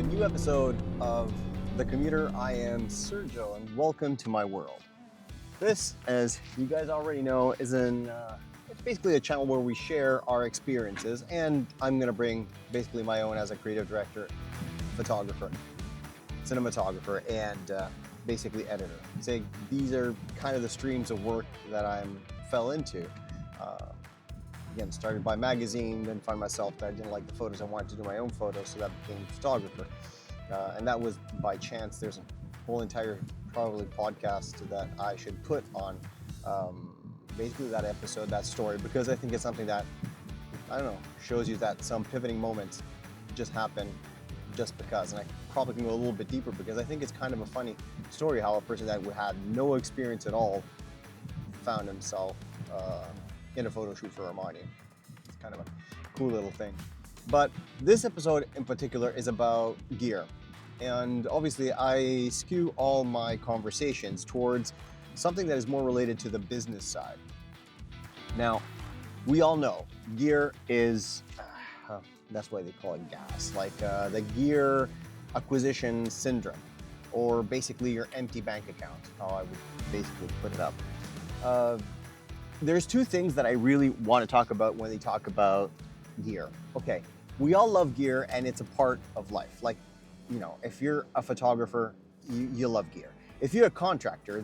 new episode of The Commuter. I am Sergio, and welcome to my world. This, as you guys already know, is it's basically a channel where we share our experiences, and I'm going to bring basically my own as a creative director, photographer, cinematographer, and basically editor. So these are kind of the streams of work that I fell into. Again, started by magazine, then find myself that I didn't like the photos. I wanted to do my own photos, so that became photographer. And that was by chance. There's a whole entire probably podcast that I should put on basically that episode, that story, because I think it's something that, I don't know, shows you that some pivoting moments just happen just because. And I probably can go a little bit deeper because I think it's kind of a funny story how a person that had no experience at all found himself in a photo shoot for Armani. It's kind of a cool little thing. But this episode in particular is about gear. And obviously I skew all my conversations towards something that is more related to the business side. Now, we all know gear is, that's why they call it gas, like the gear acquisition syndrome, or basically your empty bank account, how I would basically put it up. There's two things that I really want to talk about when they talk about gear. Okay, we all love gear and it's a part of life. Like, you know, if you're a photographer, you love gear. If you're a contractor,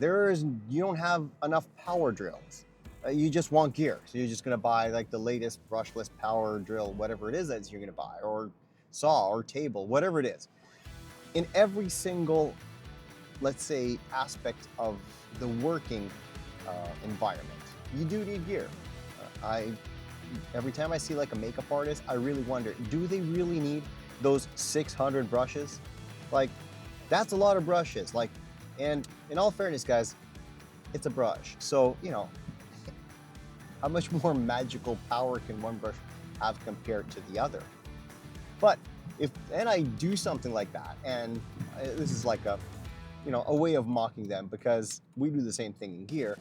you don't have enough power drills. You just want gear. So you're just gonna buy like the latest brushless power drill, whatever it is that you're gonna buy, or saw or table, whatever it is. In every single, let's say, aspect of the working environment, you do need gear. Every time I see like a makeup artist, I really wonder, do they really need those 600 brushes? Like, that's a lot of brushes. Like, and in all fairness, guys, it's a brush. So, you know, how much more magical power can one brush have compared to the other? But and I do something like that, and this is like a way of mocking them because we do the same thing in gear.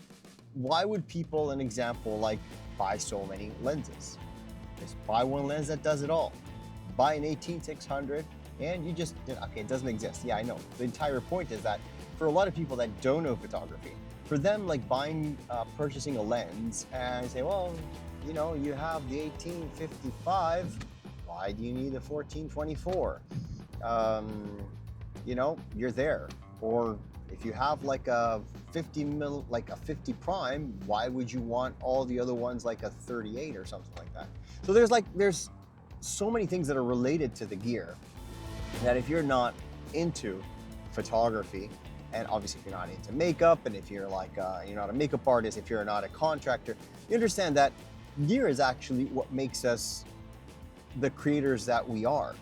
Why would people, an example, like buy so many lenses? Just buy one lens that does it all. Buy an 18-600 and you just, okay, it doesn't exist. Yeah, I know. The entire point is that for a lot of people that don't know photography, for them, like purchasing a lens and say, well, you know, you have the 18-55, why do you need a 14-24? You know, you're there. Or if you have like a 50 prime, why would you want all the other ones like a 38 or something like that? So there's so many things that are related to the gear that if you're not into photography, and obviously if you're not into makeup, and if you're like you're not a makeup artist, if you're not a contractor, you understand that gear is actually what makes us the creators that we are.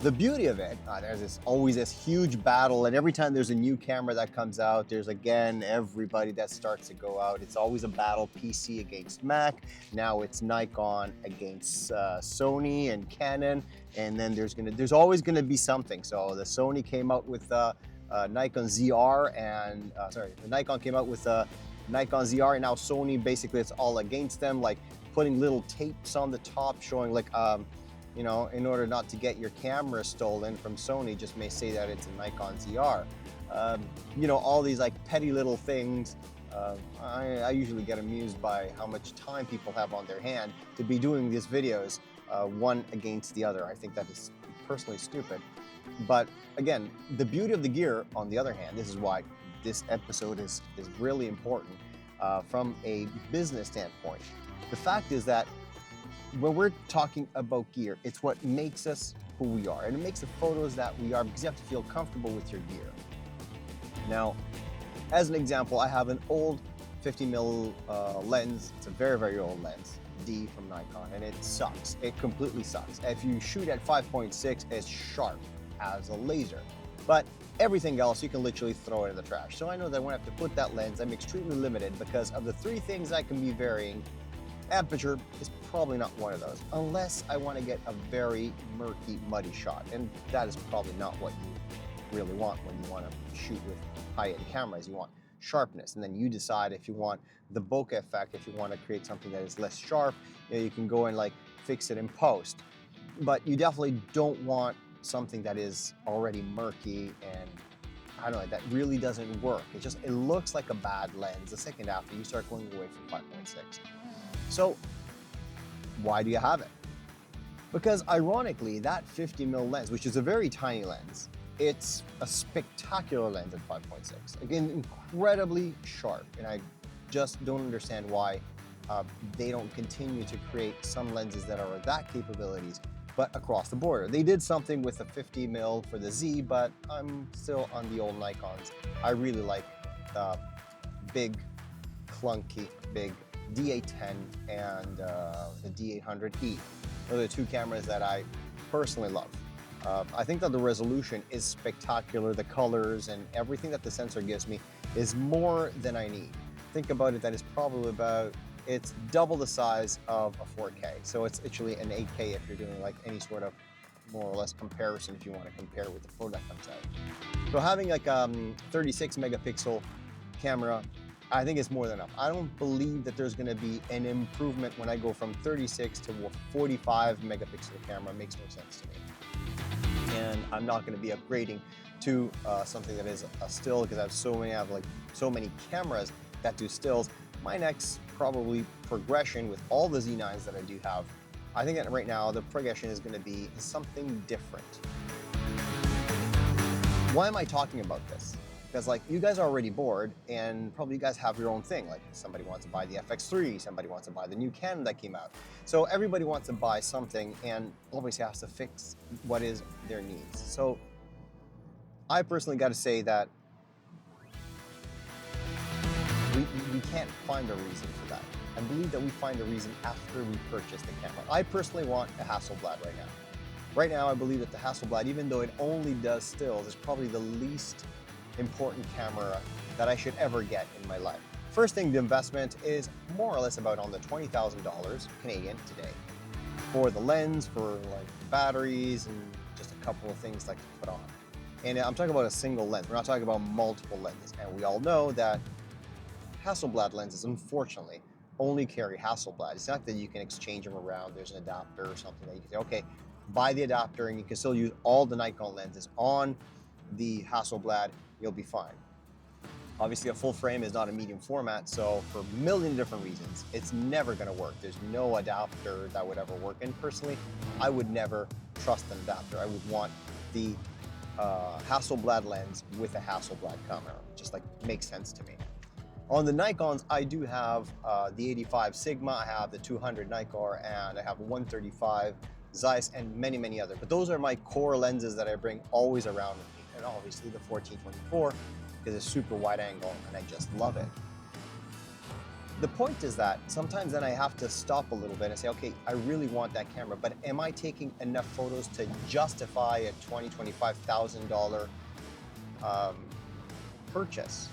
The beauty of it, there's always this huge battle, and every time there's a new camera that comes out, there's again everybody that starts to go out. It's always a battle, PC against Mac. Now it's Nikon against Sony and Canon, and then there's always gonna be something. So the Sony came out with Nikon ZR, and the Nikon came out with Nikon ZR, and now Sony basically it's all against them, like putting little tapes on the top showing like you know, in order not to get your camera stolen from Sony, just may say that it's a Nikon ZR. You know, all these like petty little things. I usually get amused by how much time people have on their hand to be doing these videos, one against the other. I think that is personally stupid. But again, the beauty of the gear, on the other hand, this is why this episode is really important from a business standpoint. The fact is that when we're talking about gear, it's what makes us who we are, and it makes the photos that we are, because you have to feel comfortable with your gear. Now, as an example, I have an old 50mm lens. It's a very, very old lens, D from Nikon, and it sucks. It completely sucks. If you shoot at 5.6, it's sharp as a laser, but everything else you can literally throw it in the trash. So I know that when I have to put that lens, I'm extremely limited because of the three things I can be varying. Aperture is probably not one of those, unless I want to get a very murky, muddy shot, and that is probably not what you really want when you want to shoot with high-end cameras. You want sharpness, and then you decide if you want the bokeh effect, if you want to create something that is less sharp, you can go and like fix it in post. But you definitely don't want something that is already murky and I don't know, that really doesn't work. It looks like a bad lens the second after you start going away from 5.6. So why do you have it? Because ironically, that 50mm lens, which is a very tiny lens, it's a spectacular lens at 5.6. Again, incredibly sharp, and I just don't understand why they don't continue to create some lenses that are that capabilities, but across the board. They did something with the 50mm for the Z, but I'm still on the old Nikons. I really like the big, clunky, big D810 and the D800E. Those are the two cameras that I personally love. I think that the resolution is spectacular. The colors and everything that the sensor gives me is more than I need. Think about it, that is probably it's double the size of a 4K. So it's actually an 8K if you're doing like any sort of more or less comparison, if you want to compare with the photo that comes out. So having like 36 megapixel camera, I think it's more than enough. I don't believe that there's going to be an improvement when I go from 36 to a 45 megapixel camera. It makes no sense to me. And I'm not going to be upgrading to something that is a still, because I have so many cameras that do stills. My next probably progression with all the Z9s that I do have, I think that right now the progression is going to be something different. Why am I talking about this? Because like you guys are already bored and probably you guys have your own thing. Like somebody wants to buy the FX3, somebody wants to buy the new Canon that came out. So everybody wants to buy something and obviously has to fix what is their needs. So I personally got to say that we can't find a reason for that. I believe that we find a reason after we purchase the camera. I personally want a Hasselblad right now. Right now, I believe that the Hasselblad, even though it only does stills, is probably the least important camera that I should ever get in my life. First thing, the investment is more or less about on the $20,000 Canadian today. For the lens, for like batteries, and just a couple of things like to put on. And I'm talking about a single lens. We're not talking about multiple lenses. And we all know that Hasselblad lenses, unfortunately, only carry Hasselblad. It's not that you can exchange them around. There's an adapter or something that you can say, okay, buy the adapter and you can still use all the Nikon lenses on the Hasselblad, you'll be fine. Obviously, a full frame is not a medium format, so for a million different reasons, it's never going to work. There's no adapter that would ever work. And personally, I would never trust an adapter. I would want the Hasselblad lens with a Hasselblad camera. Just like makes sense to me. On the Nikons, I do have the 85 Sigma, I have the 200 Nikkor, and I have 135 Zeiss, and many, many other. But those are my core lenses that I bring always around with me. And obviously the 1424 is a super wide angle, and I just love it. The point is that sometimes then I have to stop a little bit and say, okay, I really want that camera, but am I taking enough photos to justify a $20,000, $25,000 purchase?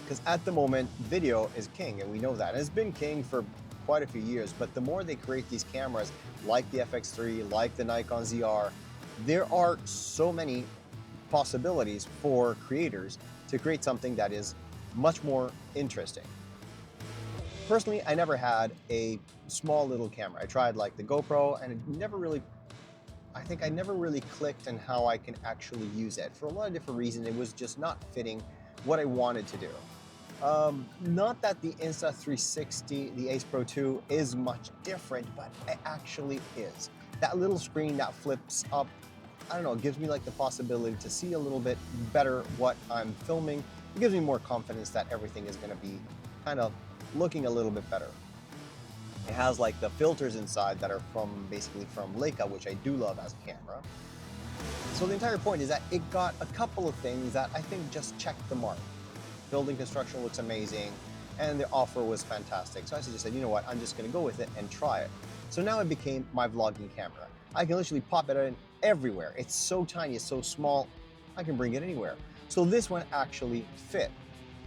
Because at the moment, video is king, and we know that. And it's been king for quite a few years, but the more they create these cameras, like the FX3, like the Nikon ZR, there are so many possibilities for creators to create something that is much more interesting. Personally, I never had a small little camera. I tried like the GoPro, and I think I never really clicked on how I can actually use it. For a lot of different reasons, it was just not fitting what I wanted to do. Not that the Insta360, the Ace Pro 2 is much different, but it actually is. That little screen that flips up, I don't know, it gives me like the possibility to see a little bit better what I'm filming. It gives me more confidence that everything is going to be kind of looking a little bit better. It has like the filters inside that are basically from Leica, which I do love as a camera. So the entire point is that it got a couple of things that I think just checked the mark. Building construction looks amazing, and the offer was fantastic. So I just said, you know what, I'm just gonna go with it and try it. So now it became my vlogging camera. I can literally pop it in everywhere. It's so tiny, it's so small, I can bring it anywhere. So this one actually fit.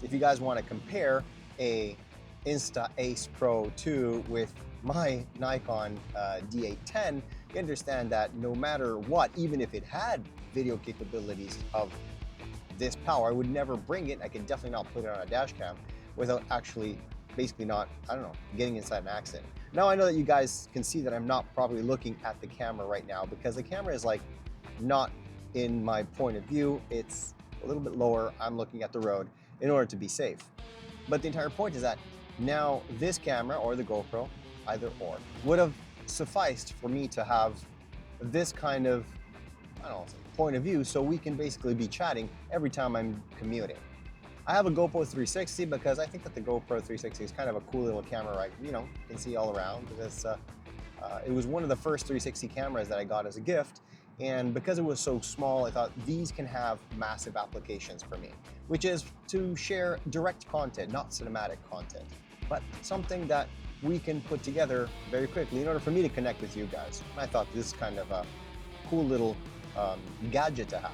If you guys wanna compare a Insta Ace Pro 2 with my Nikon D810, you understand that no matter what, even if it had video capabilities of this power, I would never bring it. I could definitely not put it on a dash cam without actually basically not, I don't know, getting inside an accident. Now I know that you guys can see that I'm not probably looking at the camera right now because the camera is like not in my point of view, it's a little bit lower. I'm looking at the road in order to be safe. But the entire point is that now this camera or the GoPro, either or, would have sufficed for me to have this kind of, I don't know, point of view, so we can basically be chatting every time I'm commuting. I have a GoPro 360 because I think that the GoPro 360 is kind of a cool little camera, right? You know, you can see all around. It was one of the first 360 cameras that I got as a gift, and because it was so small, I thought these can have massive applications for me, which is to share direct content, not cinematic content, but something that we can put together very quickly in order for me to connect with you guys. I thought this is kind of a cool little gadget to have.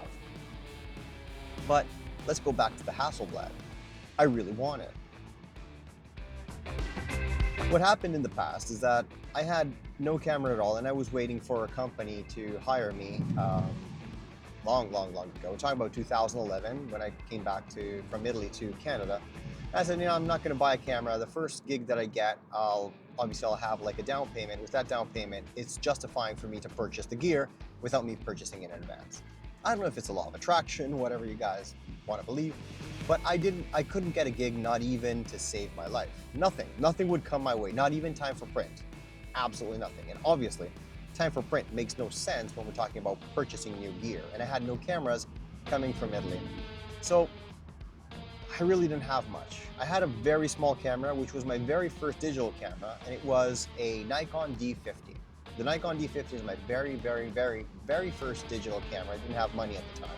But let's go back to the Hasselblad. I really want it. What happened in the past is that I had no camera at all, and I was waiting for a company to hire me long ago. We're talking about 2011 when I came back from Italy to Canada. I said, you know, I'm not going to buy a camera. The first gig that I get, I'll have like a down payment. With that down payment, it's justifying for me to purchase the gear without me purchasing it in advance. I don't know if it's a law of attraction, whatever you guys want to believe, but I couldn't get a gig, not even to save my life. Nothing would come my way, not even time for print. Absolutely nothing. And obviously, time for print makes no sense when we're talking about purchasing new gear. And I had no cameras coming from Italy. So I really didn't have much. I had a very small camera, which was my very first digital camera, and it was a Nikon D50. The Nikon D50 is my very first digital camera. I didn't have money at the time.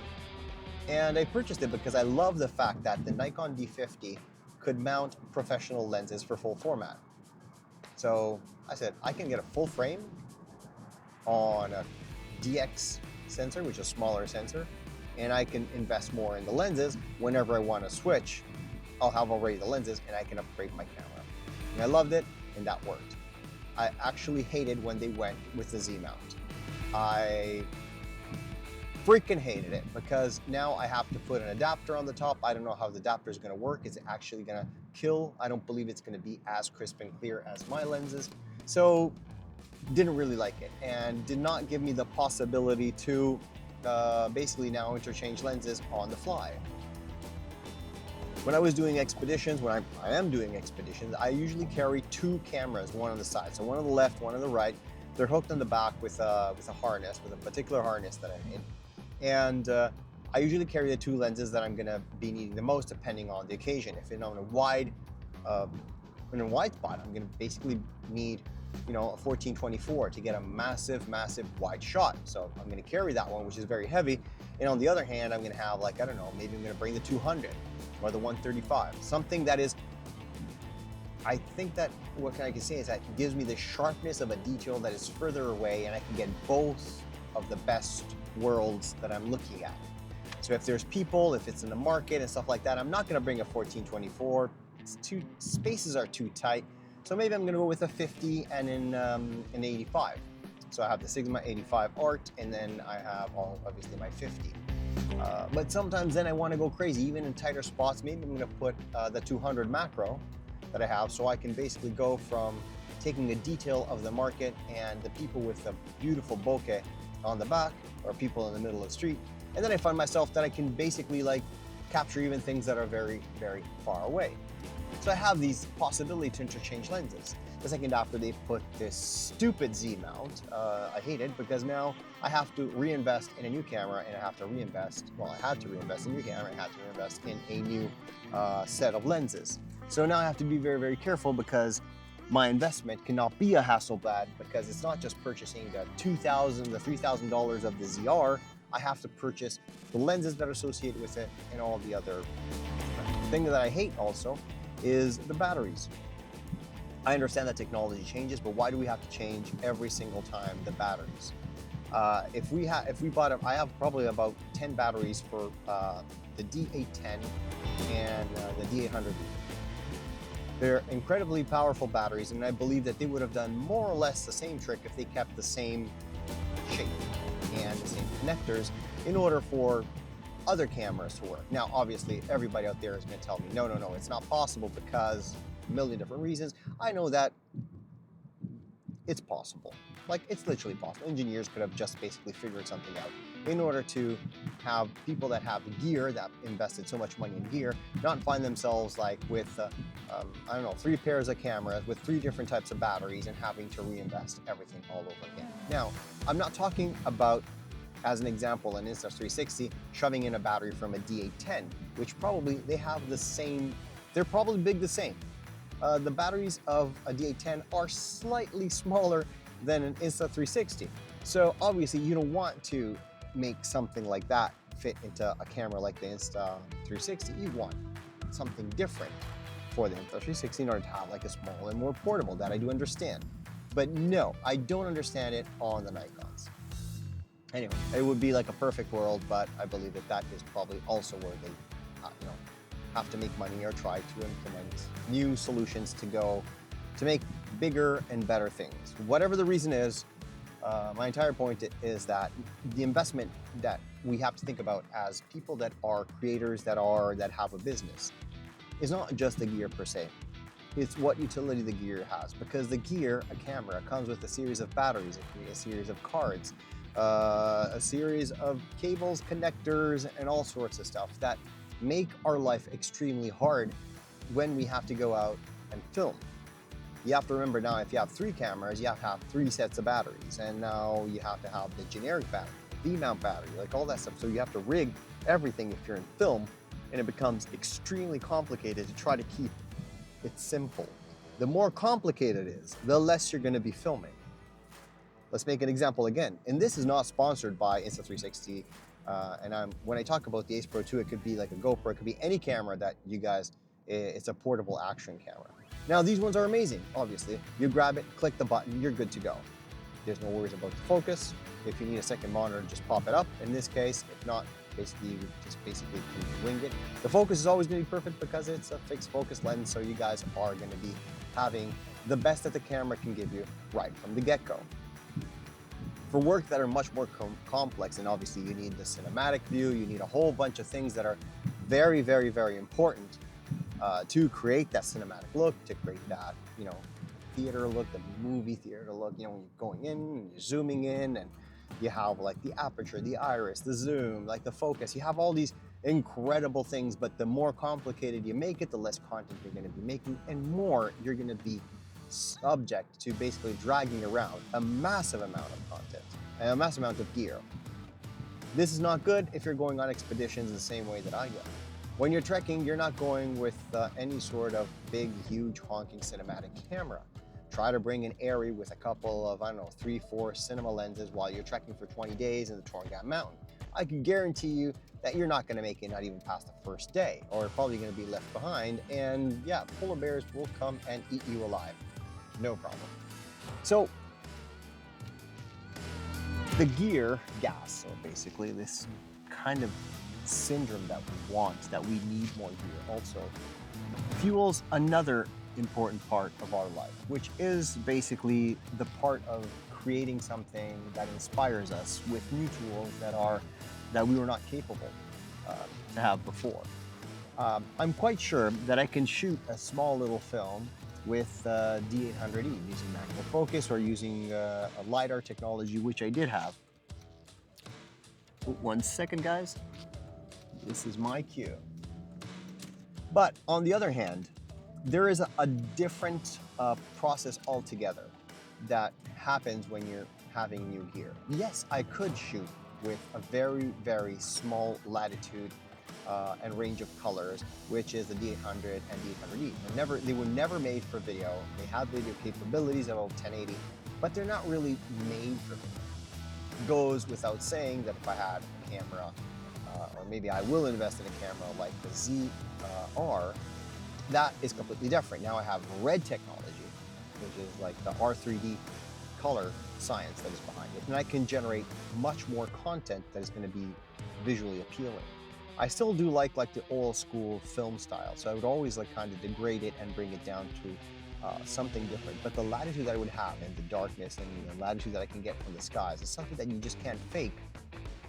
And I purchased it because I love the fact that the Nikon D50 could mount professional lenses for full format. So I said, I can get a full frame on a DX sensor, which is a smaller sensor, and I can invest more in the lenses. Whenever I want to switch, I'll have already the lenses and I can upgrade my camera. And I loved it, and that worked. I actually hated when they went with the Z mount. I freaking hated it because now I have to put an adapter on the top. I don't know how the adapter is going to work. Is it actually going to kill? I don't believe it's going to be as crisp and clear as my lenses. So didn't really like it, and did not give me the possibility to basically now interchange lenses on the fly. When I was doing expeditions, when I am doing expeditions, I usually carry two cameras, one on the side. So one on the left, one on the right. They're hooked on the back with a harness, with a particular harness that I made. And I usually carry the two lenses that I'm gonna be needing the most depending on the occasion. If I'm in a wide spot, I'm gonna basically need, you know, a 14-24 to get a massive wide shot. So I'm gonna carry that one, which is very heavy. And on the other hand, I'm gonna have, like, I don't know, maybe I'm gonna bring the 200 or the 135, something that is, I think that what I can say is that it gives me the sharpness of a detail that is further away, and I can get both of the best worlds that I'm looking at. So if there's people, if it's in the market and stuff like that, I'm not gonna bring a 14-24. Spaces are too tight. So maybe I'm gonna go with a 50 and an 85. So I have the Sigma 85 Art, and then I have obviously my 50. But sometimes then I want to go crazy, even in tighter spots. Maybe I'm going to put the 200 macro that I have, so I can basically go from taking a detail of the market and the people with the beautiful bokeh on the back, or people in the middle of the street, and then I find myself that I can basically like capture even things that are very far away. So I have these possibility to interchange lenses. The second after they put this stupid Z mount, I hate it because now I have to reinvest in a new camera, and I had to reinvest in a new camera, I had to reinvest in a new set of lenses. So now I have to be very careful because my investment cannot be a Hasselblad, because it's not just purchasing the $2,000, the $3,000 of the ZR. I have to purchase the lenses that are associated with it and all the other. The thing that I hate also is the batteries. I understand that technology changes, but why do we have to change every single time the batteries? If we bought I have probably about 10 batteries for the D810 and the D800. They're incredibly powerful batteries, and I believe that they would have done more or less the same trick if they kept the same shape and the same connectors in order for other cameras to work. Now, obviously, everybody out there is going to tell me, no, it's not possible because a million different reasons. I know that it's possible. Like, it's literally possible. Engineers could have just basically figured something out in order to have people that have gear, that invested so much money in gear, not find themselves like with, I don't know, 3 pairs of cameras with 3 different types of batteries and having to reinvest everything all over again. Now, I'm not talking about, as an example, an Insta360 shoving in a battery from a D810, which probably they have the same, they're probably big the same. The batteries of a D810 are slightly smaller than an Insta360. So obviously you don't want to make something like that fit into a camera like the Insta360. You want something different for the Insta360 in order to have like a smaller and more portable. That I do understand. But no, I don't understand it on the Nikons. Anyway, it would be like a perfect world, but I believe that that is probably also where they have to make money or try to implement new solutions to make bigger and better things. Whatever the reason is, my entire point is that the investment that we have to think about as people that are creators, that have a business, is not just the gear per se. It's what utility the gear has, because the gear, a camera, comes with a series of batteries, a series of cards, a series of cables, connectors, and all sorts of stuff that make our life extremely hard when we have to go out and film. You have to remember now, if you have 3 cameras, you have to have 3 sets of batteries, and now you have to have the generic battery, V-mount battery, like all that stuff. So you have to rig everything if you're in film, and it becomes extremely complicated to try to keep it simple. The more complicated it is, the less you're going to be filming. Let's make an example again, and this is not sponsored by Insta360. When I talk about the Ace Pro 2, it could be like a GoPro, it could be any camera that you guys, it's a portable action camera. Now these ones are amazing, obviously. You grab it, click the button, you're good to go. There's no worries about the focus. If you need a second monitor, just pop it up. In this case, if not, basically you just basically can wing it. The focus is always going to be perfect because it's a fixed focus lens, so you guys are going to be having the best that the camera can give you right from the get-go. For work that are much more complex, and obviously you need the cinematic view, you need a whole bunch of things that are very, very, very important to create that cinematic look, to create that, theater look, the movie theater look, when you're going in, and you're zooming in, and you have like the aperture, the iris, the zoom, like the focus. You have all these incredible things, but the more complicated you make it, the less content you're going to be making, and more you're going to be subject to basically dragging around a massive amount of content and a massive amount of gear. This is not good if you're going on expeditions the same way that I go. When you're trekking, you're not going with any sort of big, huge, honking cinematic camera. Try to bring an Airy with a couple of, 3, 4 cinema lenses while you're trekking for 20 days in the Torngat Mountain. I can guarantee you that you're not going to make it not even past the first day, or probably going to be left behind, and yeah, polar bears will come and eat you alive. No problem. So the gear gas, so basically this kind of syndrome that we want, that we need more gear, also fuels another important part of our life, which is basically the part of creating something that inspires us with new tools that we were not capable to have before. I'm quite sure that I can shoot a small little film with D800E using macro focus or using a LiDAR technology, which I did have. 1 second, guys. This is my cue. But on the other hand, there is a different process altogether that happens when you're having new gear. Yes, I could shoot with a very, very small latitude and range of colors, which is the D800 and D800E. They were never made for video. They have video capabilities of 1080, but they're not really made for video. It goes without saying that if I had a camera, or maybe I will invest in a camera like the ZR, that is completely different. Now I have red technology, which is like the R3D color science that is behind it, and I can generate much more content that is going to be visually appealing. I still do like the old school film style, so I would always kind of degrade it and bring it down to something different. But the latitude that I would have and the darkness and the latitude that I can get from the skies is something that you just can't fake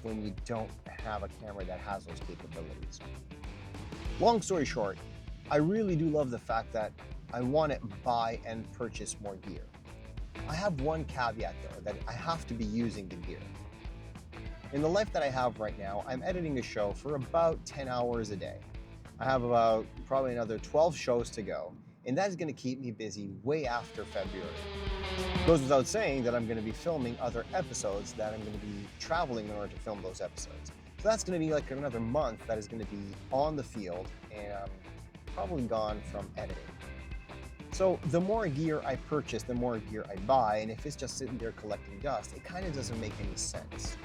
when you don't have a camera that has those capabilities. Long story short, I really do love the fact that I want to buy and purchase more gear. I have one caveat though, that I have to be using the gear. In the life that I have right now, I'm editing a show for about 10 hours a day. I have about probably another 12 shows to go, and that is going to keep me busy way after February. It goes without saying that I'm going to be filming other episodes, that I'm going to be traveling in order to film those episodes. So that's going to be like another month that is going to be on the field, and I'm probably gone from editing. So the more gear I purchase, the more gear I buy, and if it's just sitting there collecting dust, it kind of doesn't make any sense.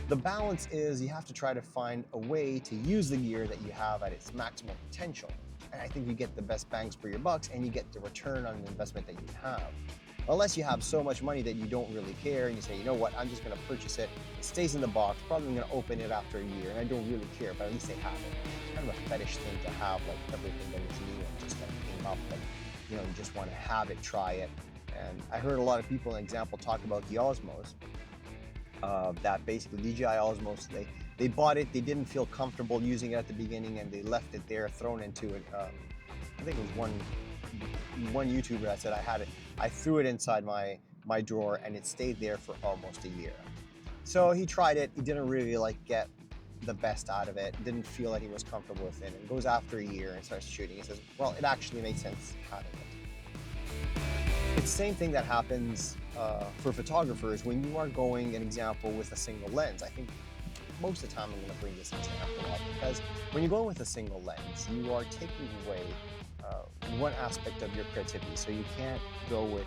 The balance is you have to try to find a way to use the gear that you have at its maximum potential. And I think you get the best bangs for your bucks and you get the return on the investment that you have. Unless you have so much money that you don't really care and you say, you know what, I'm just going to purchase it. It stays in the box, probably going to open it after a year, and I don't really care, but at least I have it. It's kind of a fetish thing to have, like everything that is new and just like came up, and you just want to have it, try it. And I heard a lot of people, an example, talk about the Osmos. That basically DJI Osmos, they bought it, they didn't feel comfortable using it at the beginning, and they left it there, thrown into it. I think it was one YouTuber that said I threw it inside my drawer, and it stayed there for almost a year. So he tried it, he didn't really get the best out of it, didn't feel that he was comfortable with it, and goes after a year and starts shooting. He says, well, it actually made sense having it. It's the same thing that happens for photographers when you are going, an example, with a single lens. I think most of the time I'm going to bring this example up because when you're going with a single lens, you are taking away one aspect of your creativity. So you can't go with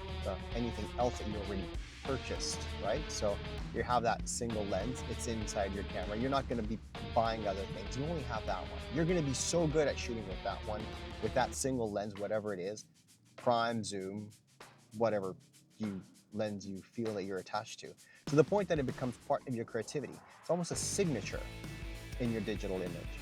anything else that you already purchased, right? So you have that single lens, it's inside your camera. You're not going to be buying other things. You only have that one. You're going to be so good at shooting with that one, with that single lens, whatever it is, prime, zoom, whatever lens you feel that you're attached to the point that it becomes part of your creativity. It's almost a signature in your digital image.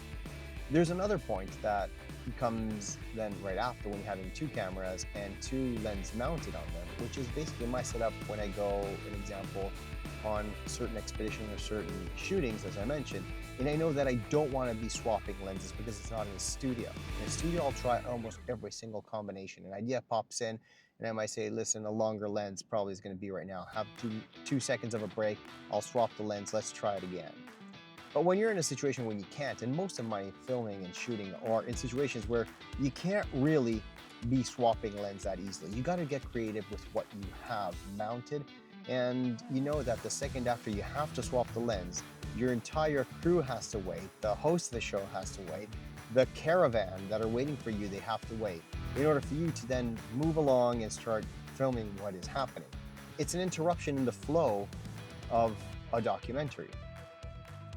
There's another point that comes then right after when you're having two cameras and two lenses mounted on them, which is basically my setup when I go, an example, on certain expeditions or certain shootings, as I mentioned, and I know that I don't want to be swapping lenses because it's not in a studio. In a studio, I'll try almost every single combination. An idea pops in, and I might say, listen, a longer lens probably is going to be right now. Have 2 seconds of a break, I'll swap the lens, let's try it again. But when you're in a situation when you can't, and most of my filming and shooting are in situations where you can't really be swapping lens that easily. You got to get creative with what you have mounted, and you know that the second after you have to swap the lens, your entire crew has to wait, the host of the show has to wait, the caravan that are waiting for you, they have to wait in order for you to then move along and start filming what is happening. It's an interruption in the flow of a documentary.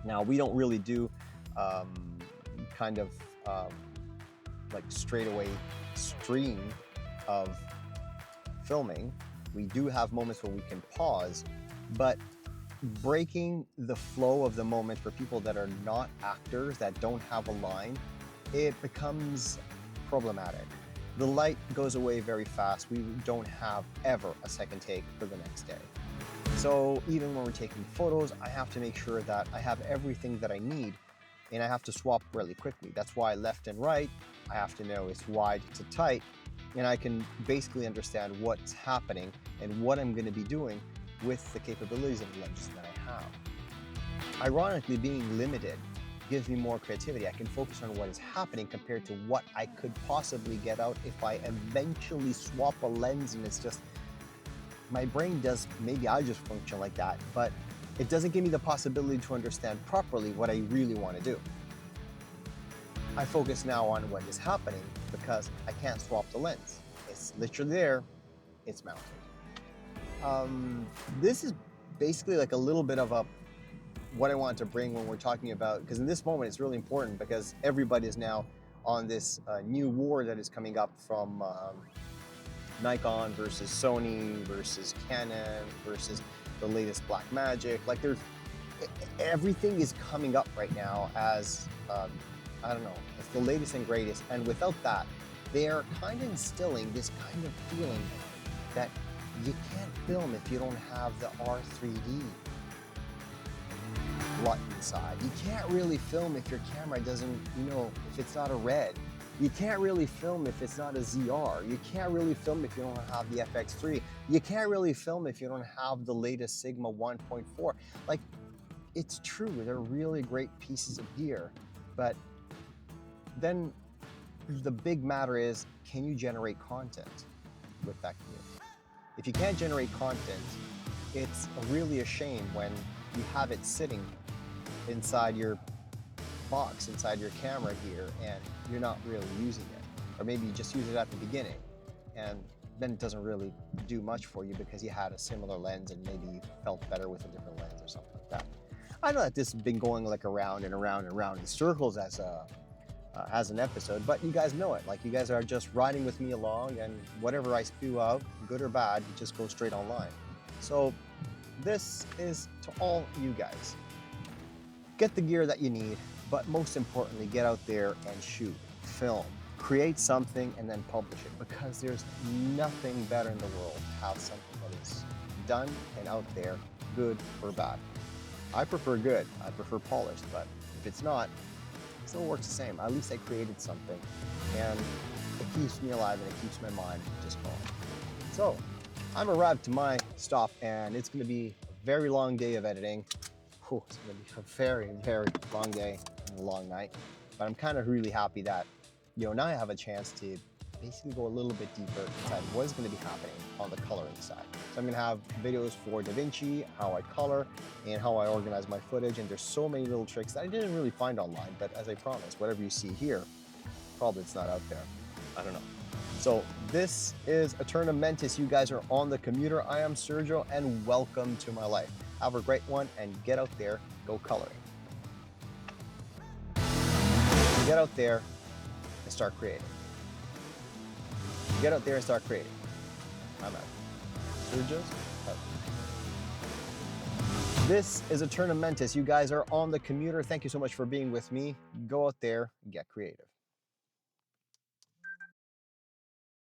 Now, we don't really do like straightaway stream of filming. We do have moments where we can pause, but breaking the flow of the moment for people that are not actors, that don't have a line, it becomes problematic. The light goes away very fast. We don't have ever a second take for the next day. So even when we're taking photos, I have to make sure that I have everything that I need, and I have to swap really quickly. That's why left and right, I have to know it's wide to tight, and I can basically understand what's happening and what I'm going to be doing with the capabilities of the lenses that I have. Ironically, being limited gives me more creativity. I can focus on what is happening compared to what I could possibly get out if I eventually swap a lens, and it's just, my brain does, maybe I just function like that, but it doesn't give me the possibility to understand properly what I really want to do. I focus now on what is happening because I can't swap the lens. It's literally there, it's mounted. This is basically like a little bit of what I want to bring when we're talking about, because in this moment it's really important because everybody is now on this new war that is coming up from Nikon versus Sony versus Canon versus the latest Blackmagic. Like everything is coming up right now as, I don't know, it's the latest and greatest. And without that, they are kind of instilling this kind of feeling that you can't film if you don't have the R3D LUT inside. You can't really film if your camera doesn't, if it's not a RED. You can't really film if it's not a ZR. You can't really film if you don't have the FX3. You can't really film if you don't have the latest Sigma 1.4. Like, it's true, they're really great pieces of gear, but then the big matter is, can you generate content with that gear? If you can't generate content, it's really a shame when you have it sitting inside your box, inside your camera gear, and you're not really using it. Or maybe you just use it at the beginning, and then it doesn't really do much for you because you had a similar lens and maybe you felt better with a different lens or something like that. I know that this has been going like around and around and around in circles as an episode, but you guys know it. Like, you guys are just riding with me along, and whatever I spew out, good or bad, it just goes straight online. So this is to all you guys. Get the gear that you need, but most importantly, get out there and shoot, film, create something, and then publish it, because there's nothing better in the world to have something that is done and out there, good or bad. I prefer good, I prefer polished, but if it's not, it still works the same. At least I created something, and it keeps me alive and it keeps my mind just going. So I'm arrived to my stop, and it's gonna be a very long day of editing. Whew, it's gonna be a very, very long day and a long night, but I'm kind of really happy that, now I have a chance to basically go a little bit deeper inside what is going to be happening on the coloring side. So I'm going to have videos for DaVinci, how I color, and how I organize my footage. And there's so many little tricks that I didn't really find online, but as I promised, whatever you see here, probably it's not out there. I don't know. So this is Æternum Mentis. You guys are on the Commuter. I am Sergio, and welcome to my life. Have a great one, and get out there, go coloring. Get out there and start creating. Get out there and start creating. I'm out. Sergio's out. This is Æternum Mentis. You guys are on the Commuter. Thank you so much for being with me. Go out there and get creative.